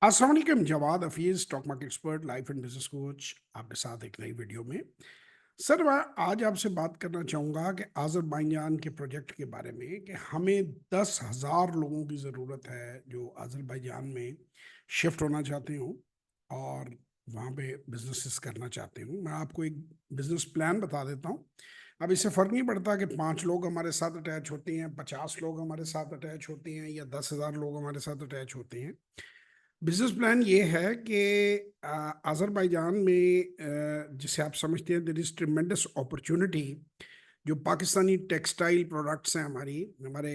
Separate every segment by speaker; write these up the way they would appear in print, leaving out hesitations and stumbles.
Speaker 1: अस्सलाम वालेकुम, Jawad Hafeez, stock market expert, life and business coach, आपके साथ एक नई वीडियो में। सर, मैं आज आपसे बात करना चाहूँगा कि आज़रबाईजान के प्रोजेक्ट के बारे में कि हमें 10,000 लोगों की ज़रूरत है जो आज़रबाईजान में शिफ्ट होना चाहते हों और वहाँ पे बिजनेसेस करना चाहते हूँ। मैं आपको एक बिजनेस प्लान बता देता हूँ। अब इससे फ़र्क नहीं पड़ता कि 5 लोग हमारे साथ अटैच होते हैं, 50 लोग हमारे साथ अटैच होते हैं या 10,000 लोग हमारे साथ अटैच होते हैं। बिजनेस प्लान ये है कि अज़रबैजान में जिसे आप समझते हैं देयर इज़ ट्रिमेंडस अपॉर्चुनिटी। जो पाकिस्तानी टेक्सटाइल प्रोडक्ट्स हैं, हमारी हमारे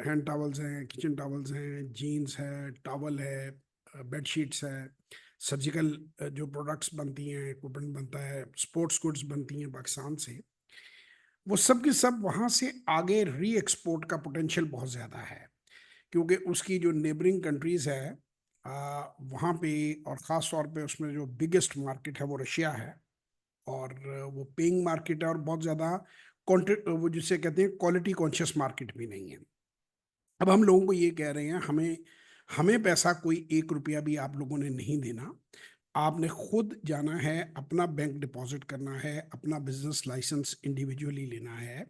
Speaker 1: हैंड टॉवल्स हैं, किचन टॉवल्स हैं, जीन्स है, टॉवल है, बेडशीट्स है, सर्जिकल जो प्रोडक्ट्स बनती हैं, इक्विपमेंट बनता है, स्पोर्ट्स गुड्स बनती हैं पाकिस्तान से, वो सब की सब वहाँ से आगे री एक्सपोर्ट का पोटेंशियल बहुत ज़्यादा है। क्योंकि उसकी जो नेबरिंग कंट्रीज़ है वहाँ पे, और ख़ास तौर पे उसमें जो बिगेस्ट मार्केट है वो रशिया है। और वो पेइंग मार्केट है और बहुत ज़्यादा वो जिसे कहते हैं क्वालिटी कॉन्शियस मार्केट भी नहीं है। अब हम लोगों को ये कह रहे हैं, हमें हमें पैसा कोई 1 रुपया भी आप लोगों ने नहीं देना। आपने खुद जाना है, अपना बैंक डिपॉजिट करना है, अपना बिजनेस लाइसेंस इंडिविजुअली लेना है।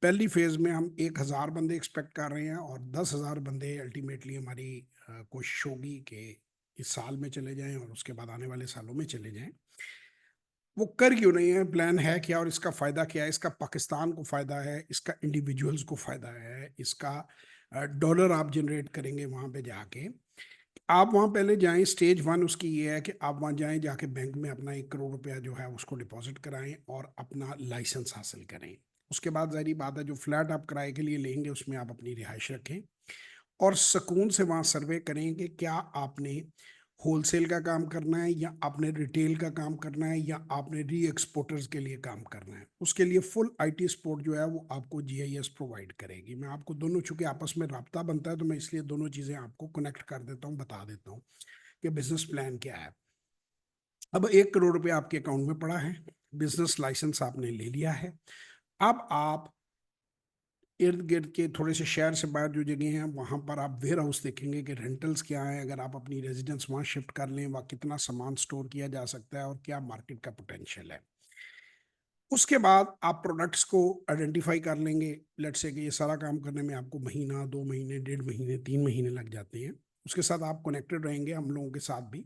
Speaker 1: पहली फेज में हम 1,000 बंदे एक्सपेक्ट कर रहे हैं और 10,000 बंदे अल्टीमेटली हमारी कोशिश होगी कि इस साल में चले जाएं और उसके बाद आने वाले सालों में चले जाएं। वो कर क्यों नहीं है, प्लान है क्या और इसका फ़ायदा क्या है? इसका पाकिस्तान को फ़ायदा है, इसका इंडिविजुअल्स को फ़ायदा है, इसका डॉलर आप जनरेट करेंगे वहाँ पे जाके। आप वहाँ पहले जाएँ, स्टेज 1 उसकी ये है कि आप वहाँ जाएँ, जाके बैंक में अपना 1 करोड़ रुपया जो है उसको डिपॉज़िट कराएँ और अपना लाइसेंस हासिल करें। उसके बाद ज़ाहिर-सी बात है, जो फ्लैट आप किराए के लिए लेंगे उसमें आप अपनी रिहाइश रखें और सुकून से वहाँ सर्वे करें कि क्या आपने होलसेल का काम करना है या आपने रिटेल का काम करना है या आपने री एक्सपोर्टर्स के लिए काम करना है। उसके लिए फुल आईटी सपोर्ट जो है वो आपको जीआईएस प्रोवाइड करेगी। मैं आपको दोनों, चूँकि आपस में राब्ता बनता है, तो मैं इसलिए दोनों चीज़ें आपको कनेक्ट कर देता हूँ, बता देता हूँ कि बिज़नेस प्लान क्या है। अब 1 करोड़ रुपया आपके अकाउंट में पड़ा है, बिज़नेस लाइसेंस आपने ले लिया है। अब आप इर्द-गिर्द के थोड़े से शहर से बाहर जो जगह हैं, वहाँ पर आप वेयर हाउस देखेंगे कि रेंटल्स क्या हैं, अगर आप अपनी रेज़िडेंस वहाँ शिफ्ट कर लें, वहाँ कितना सामान स्टोर किया जा सकता है और क्या मार्केट का पोटेंशियल है। उसके बाद आप प्रोडक्ट्स को आइडेंटिफ़ाई कर लेंगे। लेट्स से कि ये सारा काम करने में आपको महीना, 2 महीने, 1.5 महीने, 3 महीने लग जाते हैं। उसके साथ आप कनेक्टेड रहेंगे हम लोगों के साथ भी।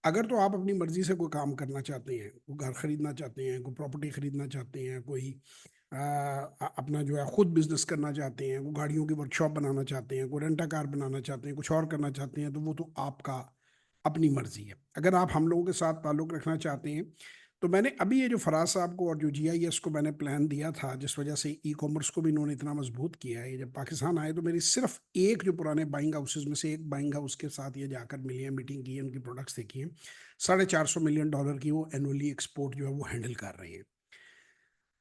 Speaker 1: अगर तो आप अपनी मर्ज़ी से कोई काम करना चाहते हैं, कोई घर खरीदना चाहते हैं, कोई प्रॉपर्टी खरीदना चाहते हैं, कोई अपना जो है खुद बिज़नेस करना चाहते हैं, वो गाड़ियों की वर्कशॉप बनाना चाहते हैं, कोई रेंटा कार बनाना चाहते हैं, कुछ और करना चाहते हैं, तो वो तो आपका अपनी मर्ज़ी है। अगर आप हम लोगों के साथ ताल्लुक़ रखना चाहते हैं, तो मैंने अभी ये जो फराज साहब को और जो जीआईएस को मैंने प्लान दिया था, जिस वजह से ई-कॉमर्स को भी इन्होंने इतना मज़बूत किया है, ये जब पाकिस्तान आए तो मेरी सिर्फ़ एक जो पुराने बाइंग हाउसेज़ में से एक बाइंग हाउस के साथ ये जाकर मिले हैं, मीटिंग की है, उनकी प्रोडक्ट्स देखी हैं। $450 मिलियन की वो एनुअली एक्सपोर्ट जो है वो हैंडल कर रहे हैं।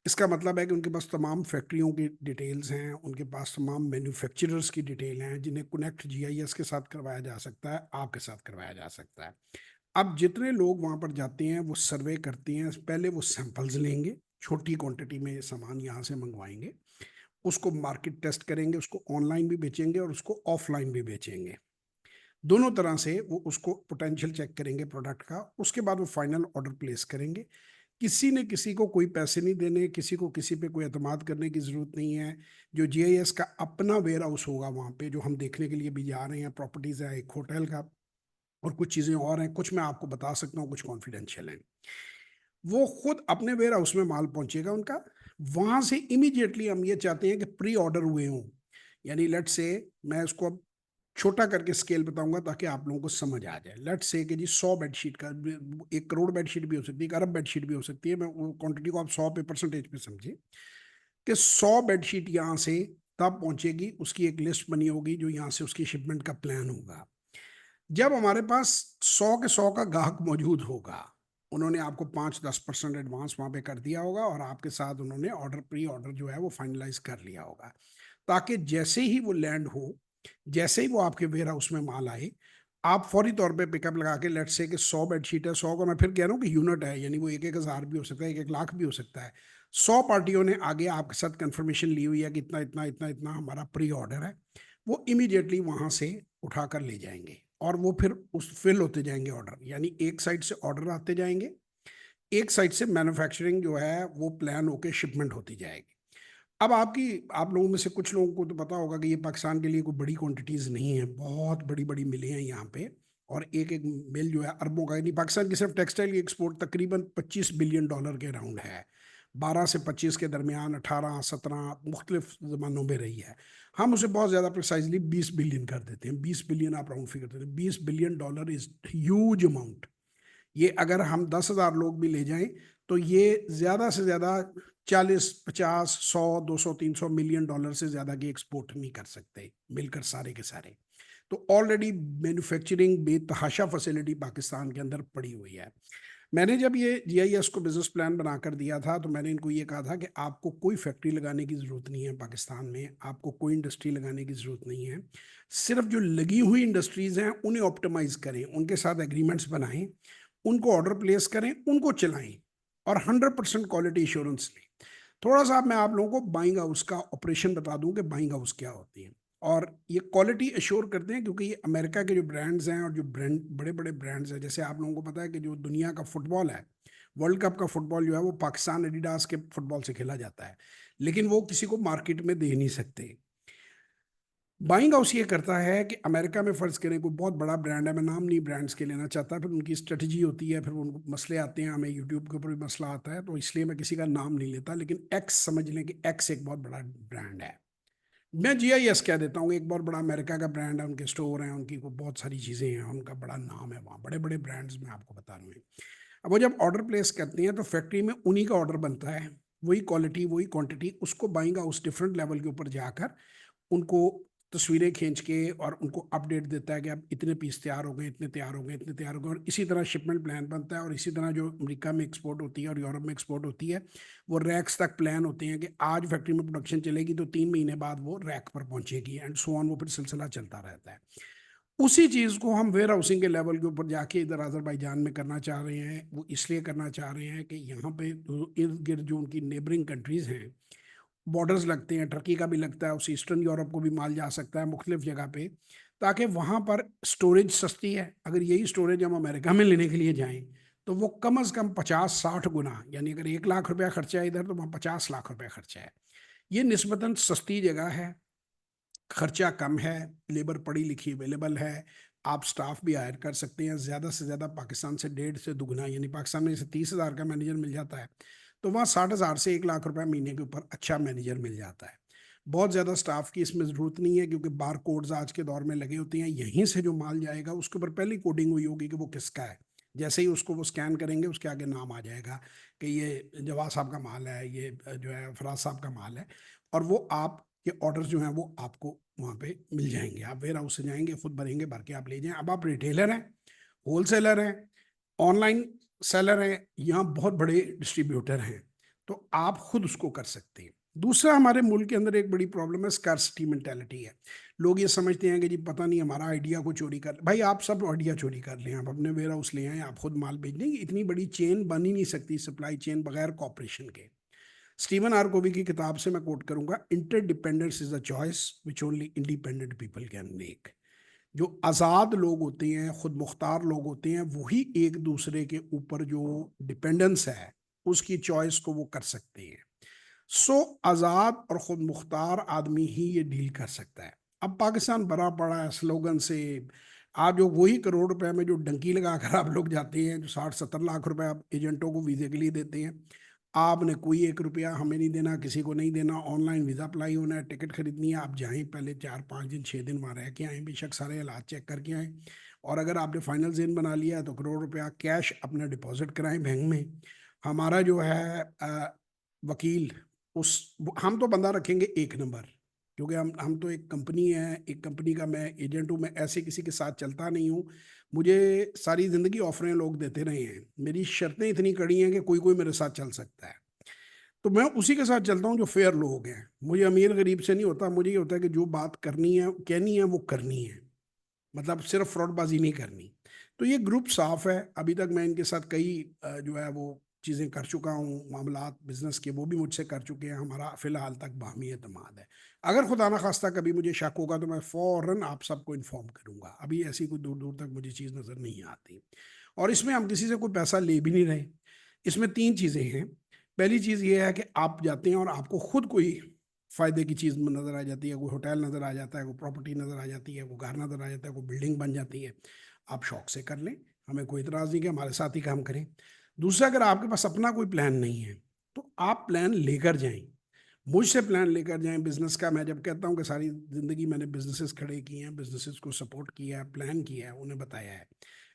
Speaker 1: इसका मतलब है कि उनके पास तमाम फैक्ट्रियों की डिटेल्स हैं, उनके पास तमाम मैन्युफैक्चरर्स की डिटेल हैं, जिन्हें कनेक्ट जीआईएस के साथ करवाया जा सकता है, आपके साथ करवाया जा सकता है। अब जितने लोग वहाँ पर जाते हैं, वो सर्वे करते हैं, पहले वो सैंपल्स लेंगे, छोटी क्वांटिटी में सामान यहाँ से मंगवाएँगे, उसको मार्केट टेस्ट करेंगे, उसको ऑनलाइन भी बेचेंगे और उसको ऑफलाइन भी बेचेंगे। दोनों तरह से वो उसको पोटेंशियल चेक करेंगे प्रोडक्ट का, उसके बाद वो फाइनल ऑर्डर प्लेस करेंगे। किसी ने किसी को कोई पैसे नहीं देने, किसी को किसी पे कोई एतमाद करने की ज़रूरत नहीं है। जो जीआईएस का अपना वेयर हाउस होगा वहाँ पे, जो हम देखने के लिए भी जा रहे हैं, प्रॉपर्टीज़ है, एक होटल का और कुछ चीज़ें और हैं, कुछ मैं आपको बता सकता हूँ, कुछ कॉन्फिडेंशियल हैं। वो खुद अपने वेयर हाउस में माल पहुँचेगा उनका, वहाँ से इमीडिएटली हम ये चाहते हैं कि प्री ऑर्डर हुए हों। यानी लेट्स से, मैं इसको अब छोटा करके स्केल बताऊँगा ताकि आप लोगों को समझ आ जाए। लेट्स से कि जी 100 बेडशीट का ब 1 करोड़ बेडशीट भी हो सकती है, 1 अरब बेडशीट भी हो सकती है। मैं वो क्वांटिटी को आप 100 पे परसेंटेज पे समझिए कि 100 बेडशीट यहाँ से तब पहुँचेगी, उसकी एक लिस्ट बनी होगी जो यहाँ से उसकी शिपमेंट का प्लान होगा। जब हमारे पास 100 के 100 का ग्राहक मौजूद होगा, उन्होंने आपको 5-10% एडवांस वहाँ पे कर दिया होगा और आपके साथ उन्होंने ऑर्डर, प्री ऑर्डर जो है वो फाइनलाइज़ कर लिया होगा। ताकि जैसे ही वो लैंड हो, जैसे ही वो आपके वेयर हाउस में माल आए, आप फौरी तौर पे पिकअप लगा के, लेट्स से कि 100 बेडशीट है, 100 का मैं फिर कह रहा हूँ कि यूनिट है, यानी वो 1-1 हज़ार भी हो सकता है, 1-1 लाख भी हो सकता है। 100 पार्टियों ने आगे आपके साथ कन्फर्मेशन ली हुई है कि इतना, इतना, इतना, इतना हमारा प्री ऑर्डर है, वो इमीडिएटली वहाँ से उठाकर ले जाएँगे। और वो फिर उस फिल होते जाएंगे ऑर्डर, यानी एक साइड से ऑर्डर आते जाएंगे, एक साइड से मैन्युफैक्चरिंग जो है वो प्लान होके शिपमेंट होती जाएगी। अब आप लोगों में से कुछ लोगों को तो पता होगा कि ये पाकिस्तान के लिए कोई बड़ी क्वांटिटीज नहीं है, बहुत बड़ी बड़ी मिलें हैं यहाँ पे, और एक एक मिल जो है अरबों का, यानी पाकिस्तान की सिर्फ टेक्सटाइल की एक्सपोर्ट तकरीबन $25 बिलियन के अराउंड है। 12 से 25 के दरमियान, 18 17 मुख्तलिफ जमानों में रही है। हम उसे बहुत ज़्यादा प्रिसाइजली 20 बिलियन कर देते हैं। 20 बिलियन आप राउंड फिगर देते हैं, $20 बिलियन इज ह्यूज अमाउंट। ये अगर हम 10,000 लोग भी ले जाएं तो ये ज़्यादा से ज़्यादा 40 50 100 200 300 मिलियन डॉलर से ज़्यादा की एक्सपोर्ट नहीं कर सकते मिलकर सारे के सारे। तो ऑलरेडी मैन्युफैक्चरिंग बेतहाशा फैसिलिटी पाकिस्तान के अंदर पड़ी हुई है। मैंने जब ये जीआईएस को बिजनेस प्लान बनाकर दिया था तो मैंने इनको ये कहा था कि आपको कोई फैक्ट्री लगाने की ज़रूरत नहीं है पाकिस्तान में, आपको कोई इंडस्ट्री लगाने की ज़रूरत नहीं है। सिर्फ जो लगी हुई इंडस्ट्रीज़ हैं उन्हें ऑप्टिमाइज करें, उनके साथ एग्रीमेंट्स बनाएं, उनको ऑर्डर प्लेस करें, उनको चलाएं और 100% क्वालिटी इंश्योरेंस लें। थोड़ा सा मैं आप लोगों को बाइंग हाउस का ऑपरेशन बता दूं कि बाइंग हाउस क्या होती है, और ये क्वालिटी अश्योर करते हैं क्योंकि ये अमेरिका के जो ब्रांड्स हैं और जो ब्रांड बड़े बड़े ब्रांड्स हैं, जैसे आप लोगों को पता है कि जो दुनिया का फुटबॉल है, वर्ल्ड कप का फुटबॉल जो है वो पाकिस्तान एडिडास के फुटबॉल से खेला जाता है, लेकिन वो किसी को मार्केट में दे नहीं सकते। बाइंग हाउस ये करता है कि अमेरिका में फर्ज करें कोई बहुत बड़ा ब्रांड है, मैं नाम नहीं ब्रांड्स के लेना चाहता, फिर उनकी स्ट्रेटजी होती है, फिर उनको मसले आते हैं, हमें यूट्यूब के ऊपर भी मसला आता है, तो इसलिए मैं किसी का नाम नहीं लेता, लेकिन एक्स समझ लें कि एक्स एक बहुत बड़ा ब्रांड है। मैं जीआईएस कह देता हूँ, एक बहुत बड़ा अमेरिका का ब्रांड है, उनके स्टोर हैं, उनकी को बहुत सारी चीज़ें हैं, उनका बड़ा नाम है वहाँ, बड़े बड़े ब्रांड्स मैं आपको बता रहा हूँ। अब वो जब ऑर्डर प्लेस करते हैं तो फैक्ट्री में उन्हीं का ऑर्डर बनता है, वही क्वालिटी वही क्वांटिटी, उसको बाइंग हाउस डिफरेंट लेवल के ऊपर जाकर उनको तस्वीरें खींच के और उनको अपडेट देता है कि अब इतने पीस तैयार हो गए, इतने तैयार हो गए, इतने तैयार हो गए, और इसी तरह शिपमेंट प्लान बनता है। और इसी तरह जो अमेरिका में एक्सपोर्ट होती है और यूरोप में एक्सपोर्ट होती है, वो रैक्स तक प्लान होते हैं कि आज फैक्ट्री में प्रोडक्शन चलेगी तो 3 महीने बाद वो रैक पर पहुंचेगी, एंड सो ऑन, वो फिर सिलसिला चलता रहता है। उसी चीज़ को हम वेयर हाउसिंग के लेवल के ऊपर जाके इधर अजरबैजान में करना चाह रहे हैं। वो इसलिए करना चाह रहे हैं कि यहाँ पे इर्द गिर्द जो उनकी नेबरिंग कंट्रीज़ हैं, बॉर्डर्स लगते हैं, टर्की का भी लगता है, उस ईस्टर्न यूरोप को भी माल जा सकता है मुख्तलिफ जगह पे, ताकि वहाँ पर स्टोरेज सस्ती है। अगर यही स्टोरेज हम अमेरिका में लेने के लिए जाएं तो वो कम अज़ कम 50 60 गुना, यानी अगर 1 लाख रुपया खर्चा है इधर तो वहाँ 50 लाख रुपया खर्चा है। ये निस्बतन सस्ती जगह है, खर्चा कम है, लेबर पढ़ी लिखी अवेलेबल है, आप स्टाफ भी हायर कर सकते हैं ज़्यादा से ज़्यादा पाकिस्तान से 1.5 से 2 गुना, यानी पाकिस्तान में जैसे 30,000 का मैनेजर मिल जाता है तो वहाँ 60,000 से 1 लाख रुपए महीने के ऊपर अच्छा मैनेजर मिल जाता है। बहुत ज़्यादा स्टाफ की इसमें ज़रूरत नहीं है क्योंकि बार कोड्स आज के दौर में लगे होते हैं, यहीं से जो माल जाएगा उसके ऊपर पहली कोडिंग हुई होगी कि वो किसका है। जैसे ही उसको वो स्कैन करेंगे उसके आगे नाम आ जाएगा कि ये जवाद साहब का माल है, ये जो है फराज साहब का माल है, और वो आप के ऑर्डर जो हैं वो आपको वहाँ पे मिल जाएंगे। आप वेयर हाउस से जाएंगे, खुद भरेंगे, भर के आप ले जाएं। अब आप रिटेलर हैं, होलसेलर हैं, ऑनलाइन सेलर हैं, यहाँ बहुत बड़े डिस्ट्रीब्यूटर हैं, तो आप खुद उसको कर सकते हैं। दूसरा, हमारे मुल्क के अंदर एक बड़ी प्रॉब्लम है, स्कार्सिटी मेंटेलिटी है। लोग ये समझते हैं कि जी पता नहीं हमारा आइडिया को चोरी कर, भाई आप सब आइडिया चोरी कर लें, आप अपने वेयर हाउस ले आए, आप खुद माल भेज देंगे, इतनी बड़ी चेन बन ही नहीं सकती, सप्लाई चेन, बगैर कॉपरेशन के। स्टीवन आर कोवी की किताब से मैं कोट करूंगा, interdependence is a choice which only independent people can make. जो आज़ाद लोग होते हैं, खुद मुख्तार लोग होते हैं, वही एक दूसरे के ऊपर जो डिपेंडेंस है उसकी चॉइस को वो कर सकते हैं। सो आज़ाद और खुद मुख्तार आदमी ही ये डील कर सकता है। अब पाकिस्तान भरा पड़ा है स्लोगन से, आप जो वही करोड़ रुपए में जो डंकी लगा कर आप लोग जाते हैं, जो 60 70 लाख रुपए आप एजेंटों को वीज़े के लिए देते हैं, आपने कोई 1 रुपया हमें नहीं देना, किसी को नहीं देना, ऑनलाइन वीज़ा अप्लाई होना है, टिकट खरीदनी है, आप जाएं, पहले 4 5 दिन 6 दिन वहाँ रह के आएँ, बेशक सारे हालात चेक करके आएँ, और अगर आपने फाइनल जेन बना लिया है तो करोड़ रुपया कैश अपना डिपॉजिट कराएं बैंक में। हमारा जो है वकील, उस हम तो बंदा रखेंगे 1 नंबर, क्योंकि हम तो एक कंपनी है, एक कंपनी का मैं एजेंट हूँ, मैं ऐसे किसी के साथ चलता नहीं हूँ। मुझे सारी ज़िंदगी ऑफरें लोग देते रहे हैं, मेरी शर्तें इतनी कड़ी हैं कि कोई कोई मेरे साथ चल सकता है, तो मैं उसी के साथ चलता हूँ जो फेयर लोग हैं। मुझे अमीर गरीब से नहीं होता, मुझे ये होता है कि जो बात करनी है कहनी है वो करनी है, मतलब सिर्फ फ्रॉडबाजी नहीं करनी। तो ये ग्रुप साफ है, अभी तक मैं इनके साथ कई जो है वो चीज़ें कर चुका हूँ, मामलात बिज़नेस के वो भी मुझसे कर चुके हैं, हमारा फ़िलहाल तक बाहमी एतमाद है। अगर खुदा न ख़ास्ता कभी मुझे शक होगा तो मैं फ़ौरन आप सबको इन्फॉर्म करूँगा। अभी ऐसी कोई दूर-दूर तक मुझे चीज़ नज़र नहीं आती और इसमें हम किसी से कोई पैसा ले भी नहीं रहे। इसमें 3 चीज़ें हैं। पहली चीज़ ये है कि आप जाते हैं और आपको खुद कोई फ़ायदे की चीज़ नज़र आ जाती है, कोई होटल नज़र आ जाता है, कोई प्रॉपर्टी नज़र आ जाती है, कोई घर नज़र आ जाता है, कोई बिल्डिंग बन जाती है। आप शौक से कर लें, हमें कोई इतराज़ नहीं कि हमारे साथ ही काम करें। दूसरा, अगर आपके पास अपना कोई प्लान नहीं है, तो आप प्लान लेकर जाएँ। मुझसे प्लान लेकर जाएँ बिज़नेस का। मैं जब कहता हूँ कि सारी ज़िंदगी मैंने बिज़नेसेस खड़े किए हैं, बिज़नेसेस को सपोर्ट किया है, प्लान किया है, उन्हें बताया है।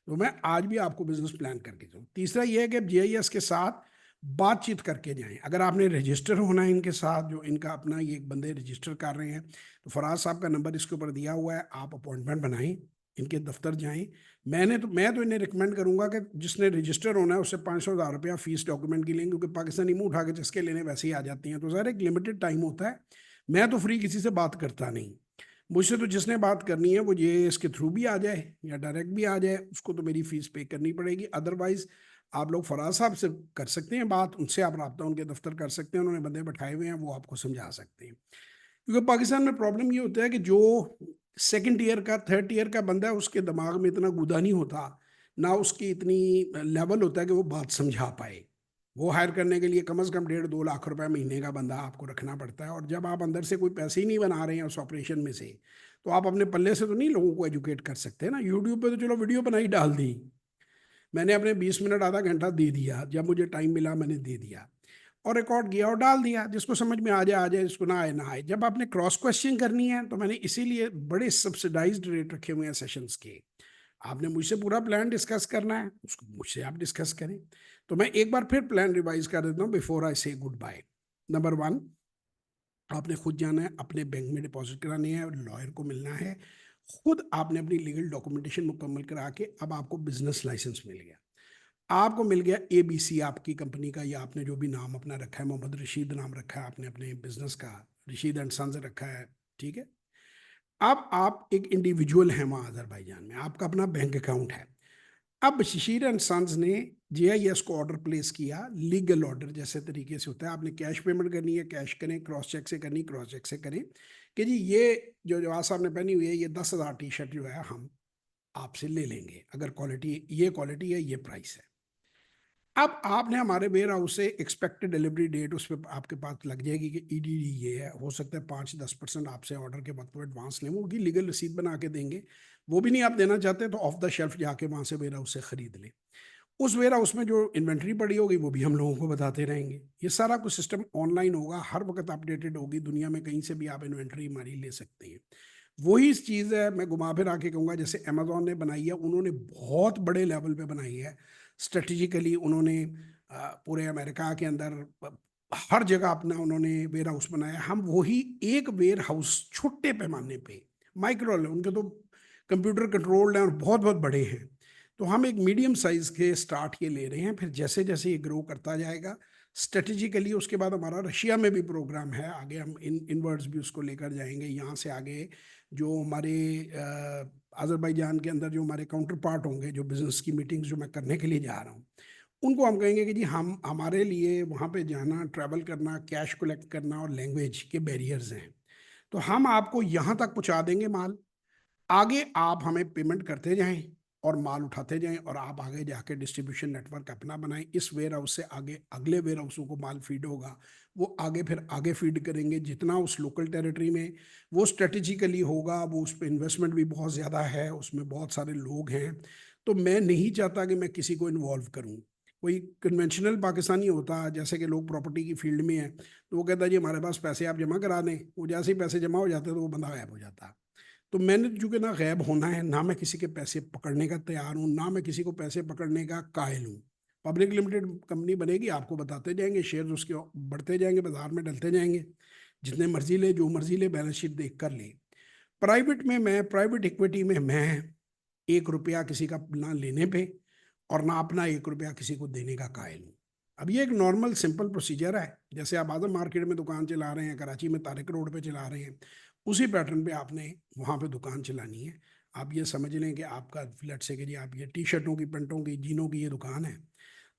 Speaker 1: तो मैं आज भी आपको बिज़नेस प्लान करके दूँ। तीसरा ये है कि जीआईएस के साथ बातचीत करके जाएँ। अगर आपने रजिस्टर होना है इनके साथ, जो इनका अपना ये बंदे रजिस्टर कर रहे हैं, तो फराज साहब का नंबर इसके ऊपर दिया हुआ है, आप अपॉइंटमेंट बनाएँ, इनके दफ्तर जाएँ। मैं तो इन्हें रिकमेंड करूँगा कि जिसने रजिस्टर होना है उससे 500,000 रुपया फ़ीस डॉक्यूमेंट की लेंगे, क्योंकि पाकिस्तानी मुँह उठा के चस्के लेने वैसे ही आ जाती हैं। तो ज़ाहिर है एक लिमिटेड टाइम होता है। मैं तो फ्री किसी से बात करता नहीं। मुझसे तो जिसने बात करनी है वो जीएएस के थ्रू भी आ जाए या डायरेक्ट भी आ जाए, उसको तो मेरी फ़ीस पे करनी पड़ेगी। अदरवाइज़ आप लोग फराज साहब से कर सकते हैं बात, उनसे आप राब्ता उनके दफ्तर कर सकते हैं, उन्होंने बंदे बैठाए हुए हैं, वो आपको समझा सकते हैं। क्योंकि पाकिस्तान में प्रॉब्लम ये होता है कि जो सेकंड ईयर का, थर्ड ईयर का बंदा है, उसके दिमाग में इतना गूदा नहीं होता, ना उसकी इतनी लेवल होता है कि वो बात समझा पाए। वो हायर करने के लिए कम से कम 1.5-2 लाख रुपए महीने का बंदा आपको रखना पड़ता है, और जब आप अंदर से कोई पैसे ही नहीं बना रहे हैं उस ऑपरेशन में से, तो आप अपने पल्ले से तो नहीं लोगों को एजुकेट कर सकते ना। यूट्यूब पे तो चलो वीडियो बनाई डाल दी, मैंने अपने 20 मिनट आधा घंटा दे दिया, जब मुझे टाइम मिला मैंने दे दिया और रिकॉर्ड किया और डाल दिया। जिसको समझ में आ जाए, जिसको ना आए ना आए। जब आपने क्रॉस क्वेश्चन करनी है तो मैंने इसीलिए बड़े सब्सिडाइज्ड रेट रखे हुए हैं सेशंस के। आपने मुझसे पूरा प्लान डिस्कस करना है, उसको मुझसे आप डिस्कस करें। तो मैं एक बार फिर प्लान रिवाइज कर देता हूँ बिफोर आई से गुड बाय। नंबर 1, आपने खुद जाना है, अपने बैंक में डिपॉजिट करानी है, लॉयर को मिलना है, खुद आपने अपनी लीगल डॉक्यूमेंटेशन मुकम्मल करा के अब आपको बिजनेस लाइसेंस मिल गया। आपको मिल गया एबीसी आपकी कंपनी का, या आपने जो भी नाम अपना रखा है, मोहम्मद रशीद नाम रखा है आपने अपने बिजनेस का, रशीद एंड सन्स रखा है, ठीक है। अब आप एक इंडिविजुअल हैं वहाँ अजरबैजान में, आपका अपना बैंक अकाउंट है। अब शशीर एंड सन्स ने जेआईएस को ऑर्डर प्लेस किया, लीगल ऑर्डर जैसे तरीके से होता है। आपने कैश पेमेंट करनी है, कैश करें, क्रॉस चेक से करनी, क्रॉस चेक से करें कि जी ये जो जवाब साहब ने पहनी हुई है, ये 10,000 टी शर्ट जो है हम आपसे ले लेंगे, अगर क्वालिटी है, ये प्राइस है। अब आपने हमारे वेयर हाउस से एक्सपेक्टेड डिलीवरी डेट उस पर आपके पास लग जाएगी कि ईडीडी ये है, हो सकता है 5-10% आपसे ऑर्डर के वक्त में एडवांस लें, वो की लीगल रसीद बना के देंगे। वो भी नहीं आप देना चाहते तो ऑफ द शेल्फ जाके वहाँ से वेयर हाउस से खरीद लें। उस वेयर हाउस में जो इन्वेंट्री पड़ी होगी वो भी हम लोगों को बताते रहेंगे। ये सारा कुछ सिस्टम ऑनलाइन होगा, हर वक्त अपडेटेड होगी, दुनिया में कहीं से भी आप इन्वेंट्री हमारी ले सकते हैं। वही चीज़ है, मैं घुमा फिरा के कहूँगा, जैसे अमेज़न ने बनाई है, उन्होंने बहुत बड़े लेवल पे बनाई है। स्ट्रेटेजिकली उन्होंने पूरे अमेरिका के अंदर हर जगह अपना उन्होंने वेयर हाउस बनाया। हम वही एक वेयर हाउस छोटे पैमाने पे, माइक्रो लेवल, उनके तो कंप्यूटर कंट्रोल्ड हैं और बहुत-बहुत बड़े हैं। तो हम एक मीडियम साइज़ के स्टार्ट ये ले रहे हैं, फिर जैसे-जैसे ये ग्रो करता जाएगा स्ट्रेटेजिकली, उसके बाद हमारा रशिया में भी प्रोग्राम है, आगे हम इनवर्ड्स भी उसको लेकर जाएँगे। यहाँ से आगे जो हमारे अज़रबैजान के अंदर जो हमारे काउंटर पार्ट होंगे, जो बिज़नेस की मीटिंग्स जो मैं करने के लिए जा रहा हूँ, उनको हम कहेंगे कि जी हम हमारे लिए वहाँ पे जाना, ट्रैवल करना, कैश कलेक्ट करना और लैंग्वेज के बैरियर्स हैं। तो हम आपको यहाँ तक पहुँचा देंगे माल, आगे आप हमें पेमेंट करते जाएँ और माल उठाते जाएँ और आप आगे जाके डिस्ट्रीब्यूशन नेटवर्क अपना बनाएँ। इस वेयर हाउस से आगे अगले वेयर हाउसों को माल फीड होगा, वो आगे फिर आगे फीड करेंगे। जितना उस लोकल टेरिटरी में वो स्ट्रेटेजिकली होगा, वो उस पे इन्वेस्टमेंट भी बहुत ज़्यादा है, उसमें बहुत सारे लोग हैं। तो मैं नहीं चाहता कि मैं किसी को इन्वॉल्व करूँ। कोई कन्वेंशनल पाकिस्तानी होता, जैसे कि लोग प्रॉपर्टी की फील्ड में हैं, तो वो कहता है जी हमारे पास पैसे आप जमा करा दें, वो जैसे ही पैसे जमा हो जाते हैं तो वो बंदा गायब हो जाता। तो मैंने चूँकि ना गायब होना है, ना मैं किसी के पैसे पकड़ने का तैयार हूँ, ना मैं किसी को पैसे पकड़ने का कायल हूँ। पब्लिक लिमिटेड कंपनी बनेगी, आपको बताते जाएँगे, शेयर्स उसके बढ़ते जाएँगे, बाज़ार में डलते जाएँगे। जितने मर्ज़ी ले, जो मर्ज़ी ले, बैलेंस शीट देख कर ले। प्राइवेट इक्विटी में मैं ₹1 किसी का ना लेने पे और ना अपना ₹1 किसी को देने का कायल हूँ। अब ये एक नॉर्मल सिंपल प्रोसीजर है, जैसे आप आज़म मार्केट में दुकान चला रहे हैं, कराची में तारिक रोड पे चला रहे हैं, उसी पैटर्न पे आपने वहाँ पे दुकान चलानी है। आप ये समझ लें कि आपका लेट्स से कि जी आप ये टी-शर्टों की, पैंटों की, जीनों की ये दुकान है।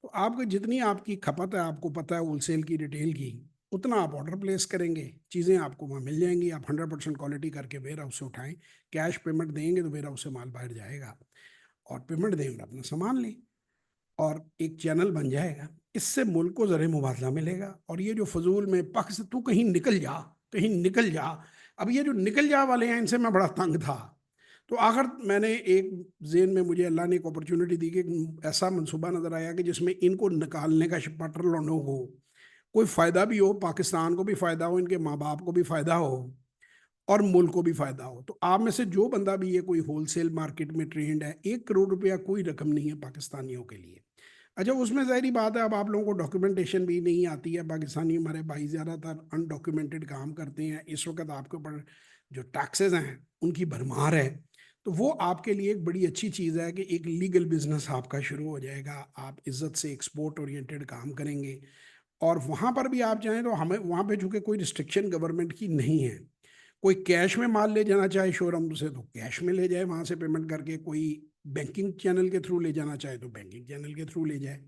Speaker 1: तो आपको जितनी आपकी खपत है, आपको पता है होलसेल की, रिटेल की, उतना आप ऑर्डर प्लेस करेंगे, चीज़ें आपको वहाँ मिल जाएँगी। आप 100% क्वालिटी करके वेयर हाउस से उठाएँ, कैश पेमेंट देंगे तो वेयर हाउस से माल बाहर जाएगा और पेमेंट देंगे तो अपना सामान लें और एक चैनल बन जाएगा। इससे मुल्क को ज़र मुबादला मिलेगा और ये जो फ़ज़ूल में पख से तू कहीं निकल जा, कहीं निकल जा। अब ये जो निकल जा वाले हैं, इनसे मैं बड़ा तंग था। तो आखिर मैंने एक ज़ेहन में मुझे अल्लाह ने एक अपॉर्च्युनिटी दी कि ऐसा मंसूबा नज़र आया कि जिसमें इनको निकालने का पटर लोगों को कोई फ़ायदा भी हो, पाकिस्तान को भी फ़ायदा हो, इनके माँ-बाप को भी फ़ायदा हो और मुल्क को भी फ़ायदा हो। तो आप में से जो बंदा भी ये कोई होलसेल मार्केट में ट्रेंड है, 1 करोड़ रुपया कोई रकम नहीं है पाकिस्तानियों के लिए। अच्छा, उसमें ज़ाहिर-सी बात है, अब आप लोगों को डॉक्यूमेंटेशन भी नहीं आती है। पाकिस्तानी हमारे भाई ज़्यादातर अनडॉक्यूमेंटेड काम करते हैं। इस वक़्त आपके ऊपर जो टैक्सेज़ हैं, उनकी भरमार है। तो वो आपके लिए एक बड़ी अच्छी चीज़ है कि एक लीगल बिज़नेस आपका शुरू हो जाएगा। आप इज़्ज़त से एक्सपोर्ट ओरिएंटेड काम करेंगे और वहाँ पर भी आप चाहें तो हमें वहाँ पे चूँकि कोई रिस्ट्रिक्शन गवर्नमेंट की नहीं है। कोई कैश में माल ले जाना चाहे शोरूम से तो कैश में ले जाए, वहाँ से पेमेंट करके। कोई बैंकिंग चैनल के थ्रू ले जाना चाहे तो बैंकिंग चैनल के थ्रू ले जाए।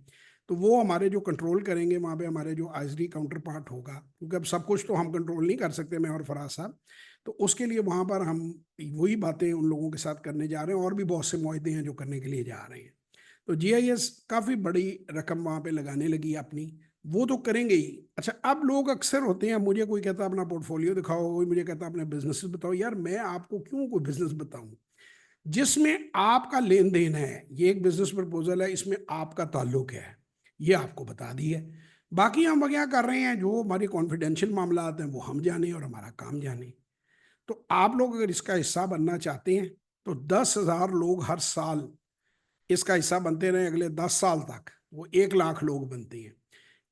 Speaker 1: तो वो हमारे जो कंट्रोल करेंगे वहाँ पे हमारे जो आइजरी काउंटर पार्ट होगा, क्योंकि अब सब कुछ तो हम कंट्रोल नहीं कर सकते, मैं और फराज साहब। तो उसके लिए वहाँ पर हम वही बातें उन लोगों के साथ करने जा रहे हैं और भी बहुत से मुआहदे हैं जो करने के लिए जा रहे हैं। तो जीआईएस काफ़ी बड़ी रकम वहाँ पे लगाने लगी है अपनी, वो तो करेंगे ही। अच्छा, अब लोग अक्सर होते हैं, मुझे कोई कहता अपना पोर्टफोलियो दिखाओ, कोई मुझे कहता अपने बिजनेस बताओ। यार मैं आपको क्यों कोई बिजनेस बताऊं जिसमें आपका लेन देन है? ये एक बिजनेस प्रपोजल है, इसमें आपका ताल्लुक है, ये आपको बता दी है। बाकी हम क्या कर रहे हैं, जो हमारी कॉन्फिडेंशियल मामला आते हैं वो हम जाने और हमारा काम जाने। तो आप लोग अगर इसका हिस्सा बनना चाहते हैं तो 10,000 लोग हर साल इसका हिस्सा बनते रहे अगले 10 साल तक, वो 1 लाख लोग बनते हैं।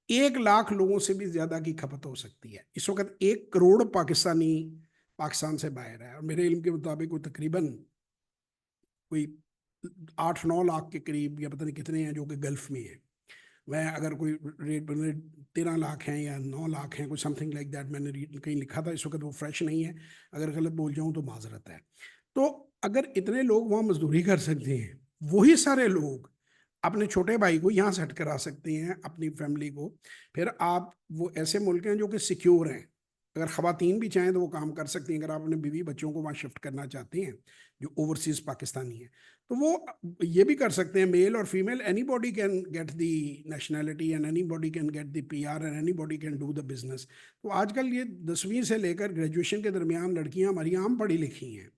Speaker 1: 1 लाख लोगों से भी ज्यादा की खपत हो सकती है। इस वक्त 1 करोड़ पाकिस्तानी पाकिस्तान से बाहर है और मेरे इल्म के मुताबिक वो तकरीबन कोई 8-9 लाख के करीब या पता नहीं कितने हैं जो कि गल्फ में है। मैं अगर कोई रेट 13 लाख हैं या 9 लाख हैं, कुछ समथिंग लाइक दैट, मैंने कहीं लिखा था। इस वक्त वो फ्रेश नहीं है, अगर गलत बोल जाऊं तो माजरत है। तो अगर इतने लोग वहाँ मजदूरी कर सकते हैं, वही सारे लोग अपने छोटे भाई को यहाँ सेट करा सकते हैं, अपनी फैमिली को। फिर आप वो ऐसे मुल्क हैं जो कि सिक्योर हैं, अगर ख़वातीन भी चाहें तो वो काम कर सकती हैं। अगर आप अपने बीवी बच्चों को वहाँ शिफ्ट करना चाहते हैं जो ओवरसीज़ पाकिस्तानी हैं, तो वो ये भी कर सकते हैं। मेल और female, any body can get the nationality and any body can get the PR and any body can do the business. तो आजकल ये 10वीं से लेकर ग्रेजुएशन के दरमियान लड़कियाँ हमारी आम पढ़ी लिखी हैं।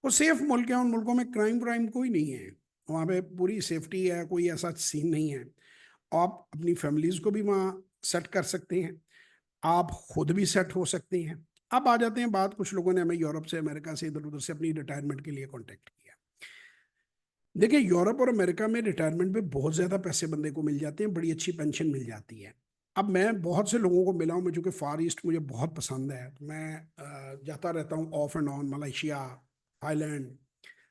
Speaker 1: वो सेफ मुल्क हैं, उन मुल्कों में क्राइम व्राइम कोई नहीं है, वहाँ पे पूरी सेफ्टी है, कोई ऐसा सीन नहीं है। आप अपनी फैमिलीज को भी वहाँ सेट कर सकते हैं, आप खुद भी सेट हो सकते हैं। अब आ जाते हैं बात, कुछ लोगों ने हमें यूरोप से, अमेरिका से, इधर उधर से अपनी रिटायरमेंट के लिए कांटेक्ट किया। देखिए, यूरोप और अमेरिका में रिटायरमेंट में बहुत ज़्यादा पैसे बंदे को मिल जाते हैं, बड़ी अच्छी पेंशन मिल जाती है। अब मैं बहुत से लोगों को मिला हूँ, मैं चूँकि फार ईस्ट मुझे बहुत पसंद है, तो मैं जाता रहता हूँ off and on, Malaysia, Thailand,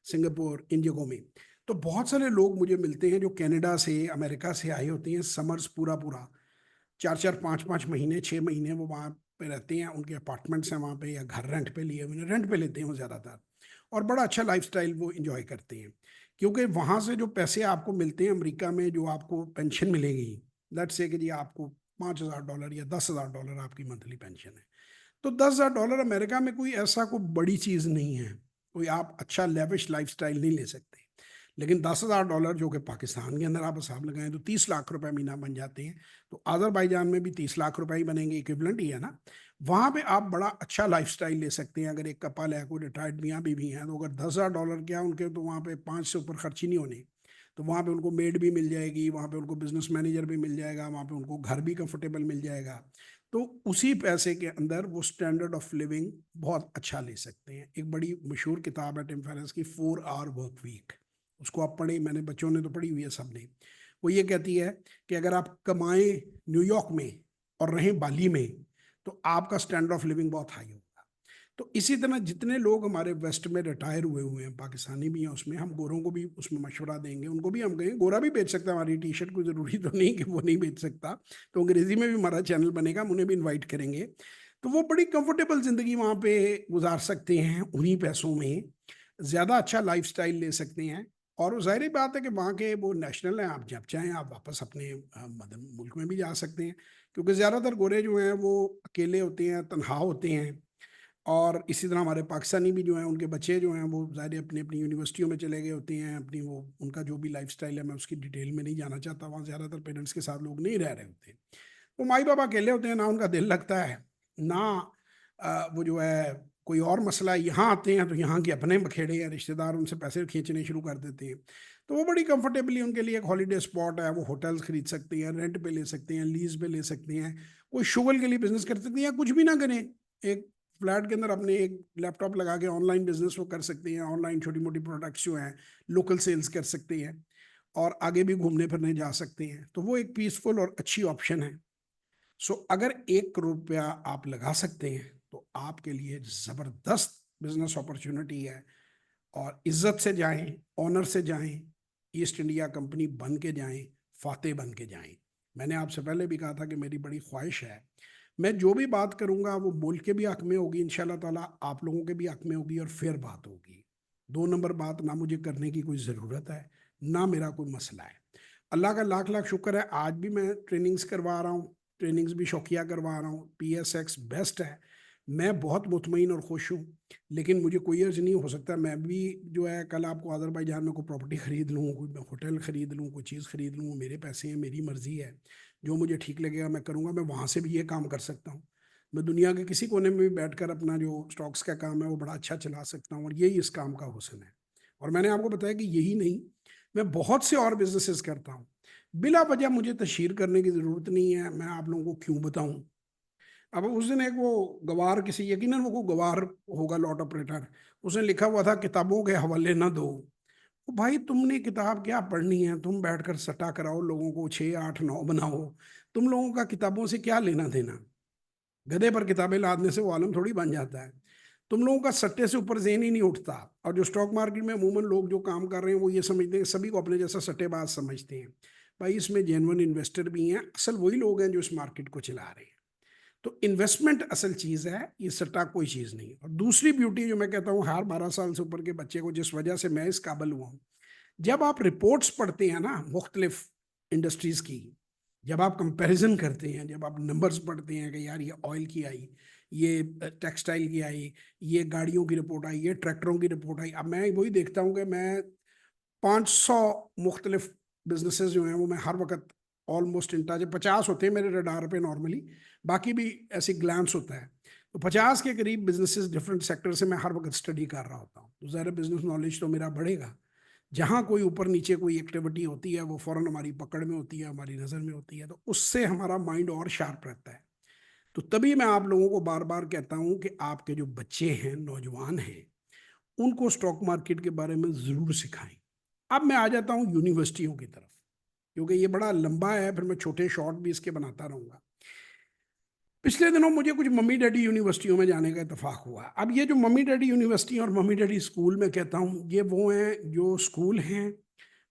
Speaker 1: Singapore, इन जगहों में। तो बहुत सारे लोग मुझे मिलते हैं जो कनाडा से, अमेरिका से आए होते हैं। समर्स पूरा पूरा 4-4, 5-5 महीने, 6 महीने वो वहाँ पे रहते हैं। उनके अपार्टमेंट्स हैं वहाँ पे या घर रेंट पे लिए हुए, रेंट पे लेते हैं वो ज़्यादातर, और बड़ा अच्छा लाइफस्टाइल वो इंजॉय करते हैं। क्योंकि वहाँ से जो पैसे आपको मिलते हैं अमेरिका में, जो आपको पेंशन मिलेगी, लेट्स से कि जी आपको $5,000 या $10,000 आपकी मंथली पेंशन है, तो $10,000 अमेरिका में कोई ऐसा कोई बड़ी चीज़ नहीं है। कोई आप अच्छा लेविश लाइफस्टाइल नहीं ले सकते। लेकिन $10,000 जो कि पाकिस्तान के अंदर आप हिसाब लगाएं तो 30 लाख रुपए महीना बन जाते हैं। तो अजरबैजान में भी 30 लाख रुपए ही बनेंगे, इक्विवेलेंट ही है ना। वहाँ पे आप बड़ा अच्छा लाइफस्टाइल ले सकते हैं। अगर एक कपल है, कोई रिटायर्ड मियाँ बीवी हैं, तो अगर $10,000 क्या उनके, तो वहाँ पे 5 से ऊपर खर्च ही नहीं होने। तो वहाँ पे उनको मेड भी मिल जाएगी, वहाँ पे उनको बिजनेस मैनेजर भी मिल जाएगा, वहाँ पे उनको घर भी कंफर्टेबल मिल जाएगा। तो उसी पैसे के अंदर वो स्टैंडर्ड ऑफ लिविंग बहुत अच्छा ले सकते हैं। एक बड़ी मशहूर किताब है टिम फेरिस की, 4 आवर वर्क वीक, उसको आप पढ़ें, मैंने, बच्चों ने तो पढ़ी हुई है सबने। वो ये कहती है कि अगर आप कमाएं न्यूयॉर्क में और रहें बाली में, तो आपका स्टैंडर्ड ऑफ लिविंग बहुत हाई होगा। तो इसी तरह जितने लोग हमारे वेस्ट में रिटायर हुए हुए हैं, पाकिस्तानी भी हैं उसमें, हम गोरों को भी उसमें मशवरा देंगे। उनको भी हम कहेंगे, गोरा भी बेच सकता है हमारी टी शर्ट, कोई ज़रूरी तो नहीं कि वो नहीं बेच सकता। तो अंग्रेज़ी में भी हमारा चैनल बनेगा, हम उन्हें भी इन्वाइट करेंगे। तो वो बड़ी कंफर्टेबल ज़िंदगी वहाँ पे गुजार सकते हैं, उन्हीं पैसों में ज़्यादा अच्छा लाइफस्टाइल ले सकते हैं और वो ज़ाहिर-सी बात है कि वहाँ के वो नेशनल हैं, आप जब चाहें आप वापस अपने मदर मुल्क में भी जा सकते हैं। क्योंकि ज़्यादातर गोरे जो हैं वो अकेले होते हैं, तन्हा होते हैं। और इसी तरह हमारे पाकिस्तानी भी जो हैं, उनके बच्चे जो हैं वो ज़ाहिर है अपनी-अपनी यूनिवर्सिटियों में चले गए होते हैं, अपनी वो उनका जो भी लाइफ़स्टाइल है मैं उसकी डिटेल में नहीं जाना चाहता, वहाँ ज़्यादातर पेरेंट्स के साथ लोग नहीं रह रहे होते। वो माई-बाप अकेले होते हैं, ना उनका दिल लगता है, ना वो जो है कोई और मसला है, यहाँ आते हैं तो यहाँ के अपने बखेड़े हैं, रिश्तेदार उनसे पैसे खींचने शुरू कर देते हैं। तो वो बड़ी कंफर्टेबली उनके लिए एक हॉलिडे स्पॉट है, वो होटल्स खरीद सकते हैं, रेंट पे ले सकते हैं, लीज़ पे ले सकते हैं, कोई शुगल के लिए बिज़नेस कर सकते हैं या कुछ भी ना करें। एक फ्लैट के अंदर अपने एक लैपटॉप लगा के ऑनलाइन बिज़नेस वो कर सकते हैं, ऑनलाइन छोटी-मोटी प्रोडक्ट्स जो हैं, लोकल सेल्स कर सकते हैं और आगे भी घूमने-फिरने जा सकते हैं। तो वो एक पीसफुल और अच्छी ऑप्शन है। सो अगर 1 करोड़ रुपया आप लगा सकते हैं, तो आपके लिए ज़बरदस्त बिज़नेस अपॉर्च्युनिटी है और इज़्ज़त से जाएँ, ऑनर से जाएँ, ईस्ट इंडिया कंपनी बन के जाएँ, फ़ातेह बन के जाएँ। मैंने आपसे पहले भी कहा था कि मेरी बड़ी ख्वाहिश है, मैं जो भी बात करूँगा वो मुल्क के भी हक़ में होगी इंशाअल्लाह ताला, आप लोगों के भी हक़ में होगी और फ़ेयर बात होगी। 2 नंबर बात ना मुझे करने की कोई ज़रूरत है, ना मेरा कोई मसला है। अल्लाह का लाख-लाख शुक्र है, आज भी मैं ट्रेनिंग्स करवा रहा हूँ, ट्रेनिंग्स भी शौकिया करवा रहा हूँ, पीएसएक्स बेस्ट है। मैं बहुत मुतमईन और खुश हूँ, लेकिन मुझे कोई अर्ज़ नहीं हो सकता मैं भी जो है कल आपको अज़रबैजान में कोई प्रॉपर्टी खरीद लूँ, कोई मैं होटल खरीद लूँ, कोई चीज़ खरीद लूँ, मेरे पैसे हैं, मेरी मर्ज़ी है। जो मुझे ठीक लगेगा मैं करूँगा, मैं वहाँ से भी ये काम कर सकता हूँ। मैं दुनिया के किसी कोने में भी बैठकर अपना जो स्टॉक्स का काम है वो बड़ा अच्छा चला सकता हूँ और यही इस काम का हुस्न है। और मैंने आपको बताया कि यही नहीं, मैं बहुत से और बिज़नेसेस करता हूँ। बिला वजह मुझे तशहीर करने की ज़रूरत नहीं है, मैं आप लोगों को क्यों बताऊँ? अब उस दिन एक वो गवार किसी यकीनन वो कोई गवार होगा लॉट ऑपरेटर, उसने लिखा हुआ था किताबों के हवाले ना दो। तो भाई तुमने किताब क्या पढ़नी है? तुम बैठकर सट्टा कराओ लोगों को 6, 8, 9 बनाओ। तुम लोगों का किताबों से क्या लेना-देना? गधे पर किताबें लादने से वो आलम थोड़ी बन जाता है। तुम लोगों का सट्टे से ऊपर ज़हन ही नहीं उठता और जो स्टॉक मार्केट में अमूमन लोग जो काम कर रहे हैं वो ये समझते हैं सभी को अपने जैसा सट्टेबाज समझते हैं। भाई इसमें जेन्युइन इन्वेस्टर भी हैं, असल वही लोग हैं जो इस मार्केट को चला रहे हैं। तो इन्वेस्टमेंट असल चीज़ है, ये सट्टा कोई चीज़ नहीं है। और दूसरी ब्यूटी जो मैं कहता हूँ हर 12 साल से ऊपर के बच्चे को जिस वजह से मैं इस काबिल हुआ हूँ, जब आप रिपोर्ट्स पढ़ते हैं ना मुख्तलिफ इंडस्ट्रीज़ की, जब आप कंपैरिजन करते हैं, जब आप नंबर्स पढ़ते हैं कि यार ये ऑयल की आई, ये टेक्सटाइल की आई, ये गाड़ियों की रिपोर्ट आई, ये ट्रैक्टरों की रिपोर्ट आई। अब मैं वही देखता हूँ कि मैं 500 मुख्तलिफ बिजनेसेस जो हैं वो मैं हर वक्त ऑलमोस्ट इन टच, 50 होते हैं मेरे रडार पे नॉर्मली, बाकी भी ऐसे ग्लैंस होता है। तो 50 के करीब बिजनेसेस डिफरेंट सेक्टर से मैं हर वक्त स्टडी कर रहा होता हूँ, तो ज़ाहिर बिजनेस नॉलेज तो मेरा बढ़ेगा। जहाँ कोई ऊपर नीचे कोई एक्टिविटी होती है वो फ़ौरन हमारी पकड़ में होती है, हमारी नज़र में होती है, तो उससे हमारा माइंड और शार्प रहता है। तो तभी मैं आप लोगों को बार बार कहता हूँ कि आपके जो बच्चे हैं, नौजवान हैं, उनको स्टॉक मार्केट के बारे में ज़रूर सिखाएं। अब मैं आ जाता हूँ यूनिवर्सिटियों की तरफ, क्योंकि ये बड़ा लंबा है, फिर मैं छोटे शॉर्ट भी इसके बनाता रहूँगा। पिछले दिनों मुझे कुछ मम्मी-डैडी यूनिवर्सिटियों में जाने का इत्तेफ़ाक हुआ। अब ये जो मम्मी-डैडी यूनिवर्सिटी और मम्मी-डैडी स्कूल मैं कहता हूँ, ये वो हैं जो स्कूल हैं,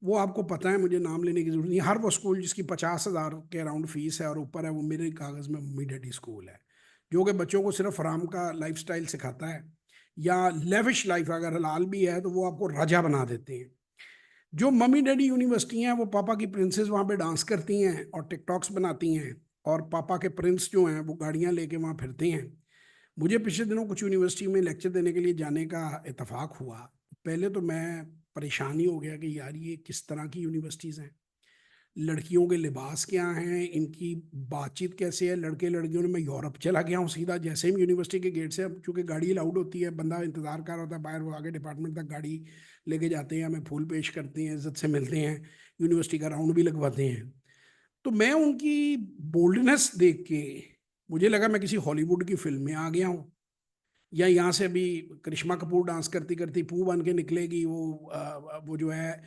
Speaker 1: वो आपको पता है मुझे नाम लेने की ज़रूरत नहीं है। हर वो स्कूल जिसकी 50,000 के अराउंड फ़ीस है और ऊपर है, वो मेरे कागज़ में मम्मी-डैडी स्कूल है। जो कि बच्चों को सिर्फ़ हराम का लाइफ़स्टाइल सिखाता है या लेविश लाइफ़ अगर हलाल भी है, तो वो आपको राजा बना देते हैं। जो मम्मी-डैडी यूनिवर्सिटी हैं, वो पापा की प्रिंसेस वहाँ पे डांस करती हैं और टिकटॉक्स बनाती हैं और पापा के प्रिंस जो हैं, वो गाड़ियाँ लेके वहाँ फिरते हैं। मुझे पिछले दिनों कुछ यूनिवर्सिटी में लेक्चर देने के लिए जाने का इत्तेफाक हुआ। पहले तो मैं परेशान ही हो गया कि यार ये किस तरह की यूनिवर्सिटीज़ हैं? लड़कियों के लिबास क्या हैं? इनकी बातचीत कैसे है? लड़के-लड़कियों ने मैं यूरोप चला गया हूँ सीधा जैसे ही यूनिवर्सिटी के गेट से, अब चूँकि गाड़ी अलाउड होती है, बंदा इंतज़ार कर रहा होता है बाहर, वो आगे डिपार्टमेंट तक गाड़ी लेके जाते हैं, हमें फूल पेश करते हैं, इज़्ज़त से मिलते हैं, यूनिवर्सिटी का राउंड भी लगवाते हैं। तो मैं उनकी बोल्डनेस देख के मुझे लगा मैं किसी हॉलीवुड की फ़िल्म में आ गया हूँ। या यहाँ से अभी करिश्मा कपूर डांस करती-करती पू बन के निकलेगी, वो जो है,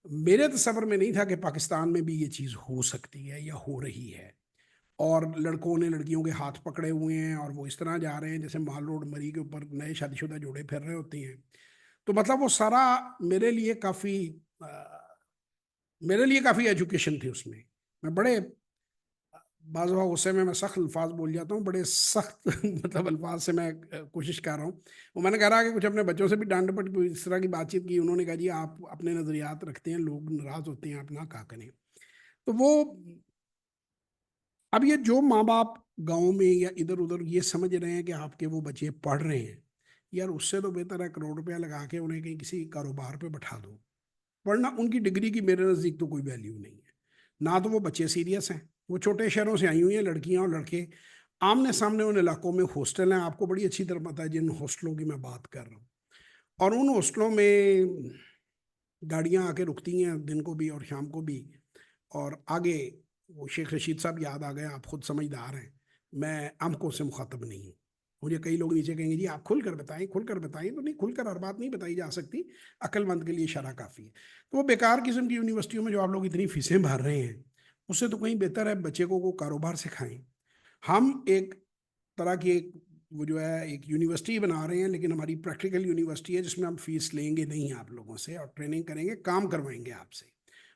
Speaker 1: मेरे तसव्वुर में नहीं था कि पाकिस्तान में भी ये चीज़ हो सकती है या हो रही है। और लड़कों ने लड़कियों के हाथ पकड़े हुए हैं और वो इस तरह जा रहे हैं जैसे माल रोड मरी के ऊपर नए शादीशुदा जोड़े फिर रहे होते हैं। तो मतलब वो सारा मेरे लिए काफ़ी मेरे लिए काफ़ी एजुकेशन थी उसमें। मैं बड़े बाज़ दफ़ा गुस्से में मैं सख्त अल्फाज बोल जाता हूँ, बड़े सख्त मतलब अल्फाज से मैं कोशिश कर रहा हूँ। वो मैंने कहा कि कुछ अपने बच्चों से भी डांट डपट कोई इस तरह की बातचीत की, उन्होंने कहा जी आप अपने नज़रियात रखते हैं, लोग नाराज़ होते हैं, आप ना कहा करें। तो वो अब ये जो माँ बाप गाँव में या इधर उधर ये समझ रहे हैं कि आपके वो बच्चे पढ़ रहे हैं, यार उससे तो बेहतर है करोड़ रुपया लगा के उन्हें कहीं किसी कारोबार पे बैठा दो। वरना उनकी डिग्री की मेरे नज़दीक तो कोई वैल्यू नहीं है। ना तो वो बच्चे सीरियस हैं, वो छोटे शहरों से आई हुई हैं लड़कियां और लड़के, आमने सामने उन इलाकों में हॉस्टल हैं, आपको बड़ी अच्छी तरह पता है जिन हॉस्टलों की मैं बात कर रहा हूँ। और उन हॉस्टलों में गाड़ियां आके रुकती हैं दिन को भी और शाम को भी। और आगे वो शेख रशीद साहब याद आ गए, आप खुद समझदार हैं, मैं आमकों से मुखातब नहीं हूँ। मुझे कई लोग नीचे कहेंगे जी आप खुल कर बताएं, तो नहीं, खुलकर हर बात नहीं बताई जा सकती, अक्लमंद के लिए इशारा काफ़ी है। तो वो बेकार किस्म की यूनिवर्सिटियों में जो आप लोग इतनी फीसें भर रहे हैं, उससे तो कहीं बेहतर है बच्चे को कारोबार सिखाएं। हम एक तरह की एक वो जो है एक यूनिवर्सिटी बना रहे हैं, लेकिन हमारी प्रैक्टिकल यूनिवर्सिटी है जिसमें हम फीस लेंगे नहीं आप लोगों से, और ट्रेनिंग करेंगे, काम करवाएंगे आपसे।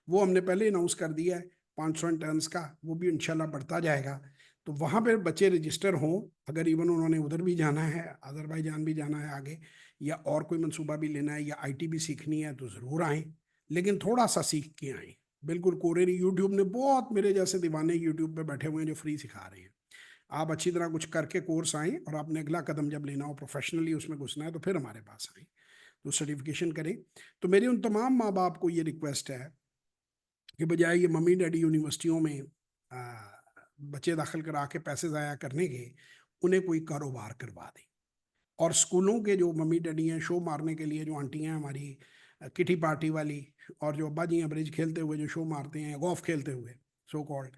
Speaker 1: वो हमने पहले अनाउंस कर दिया है 500 इंटर्न्स का, वो भी इंशाल्लाह बढ़ता जाएगा। तो वहाँ पे बच्चे रजिस्टर हों, अगर इवन उन्होंने उधर भी जाना है, अजरबैजान भी जाना है आगे, या और कोई मंसूबा भी लेना है, या आईटी भी सीखनी है, तो ज़रूर आएँ, लेकिन थोड़ा सा सीख के आएँ। बिल्कुल कोरे नहीं, यूट्यूब ने बहुत मेरे जैसे दीवाने यूट्यूब पे बैठे हुए हैं जो फ्री सिखा रहे हैं। आप अच्छी तरह कुछ करके कोर्स आएँ, और आपने अगला कदम जब लेना हो, प्रोफेशनली उसमें घुसना है, तो फिर हमारे पास आएँ, तो सर्टिफिकेशन करें। तो मेरी उन तमाम माँ बाप को ये रिक्वेस्ट है कि बजाय ये मम्मी डैडी यूनिवर्सिटियों में बच्चे दाखिल करा के पैसे ज़ाया करने के, उन्हें कोई कारोबार करवा दें। और स्कूलों के जो मम्मी डैडी हैं शो मारने के लिए, जो आंटियां हैं हमारी किटी पार्टी वाली, और जो अब्बा जी हैं ब्रिज खेलते हुए जो शो मारते हैं, गोल्फ खेलते हुए सो कॉल्ड,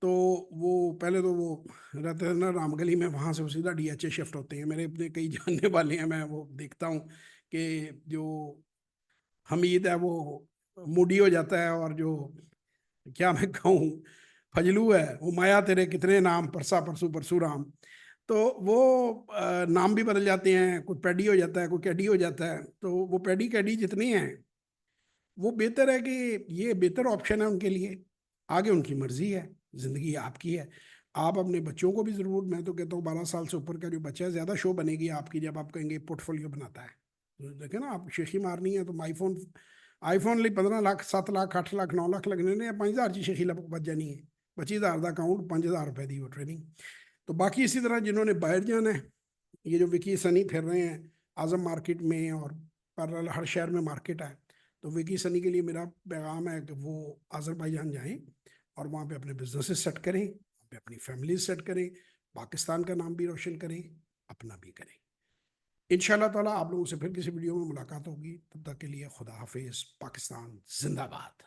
Speaker 1: तो वो पहले तो वो रहते थे ना रामगली में, वहाँ से वो सीधा डीएचए शिफ्ट होते हैं। मेरे अपने कई जानने वाले हैं, मैं वो देखता हूँ कि जो हमीद है वो मूडी हो जाता है, और जो क्या मैं कहूँ फजलू है, वो माया तेरे कितने नाम, परसा परसू परशुराम। तो वो नाम भी बदल जाते हैं, कोई पैडी हो जाता है, कोई कैडी हो जाता है। तो वो पैडी कैडी जितनी हैं, वो बेहतर है कि ये बेहतर ऑप्शन है उनके लिए। आगे उनकी मर्जी है, जिंदगी आपकी है। आप अपने बच्चों को भी ज़रूर, मैं तो कहता हूँ 12 साल से ऊपर का जो बच्चा है, ज़्यादा शो बनेगी आपकी जब आप कहेंगे पोर्टफोलियो बनाता है। तो देखे ना, आप शेखी मारनी है तो आईफोन, आईफोन ਲਈ 15 लाख 7 लाख 8 लाख 9 लाख लगने ने, 5,000 की शेखी बच जानी है। 25,000 का अकाउंट, 5,000 रुपए की वो ट्रेनिंग। तो बाकी इसी तरह जिन्होंने बाहर जाना है, ये जो विकी सनी फिर रहे हैं आजम मार्केट में, और पैरेलल हर शहर में मार्केट है, तो विकी सनी के लिए मेरा पैगाम है कि वो अजरबैजान जाएं और वहाँ पे अपने बिजनेसेस सेट करें, वहाँ पे अपनी फैमिली सेट करें, पाकिस्तान का नाम भी रोशन करें, अपना भी करें। इंशाल्लाह ताला आप लोगों से फिर किसी वीडियो में मुलाकात होगी, तब तक के लिए खुदा हाफिज, पाकिस्तान जिंदाबाद।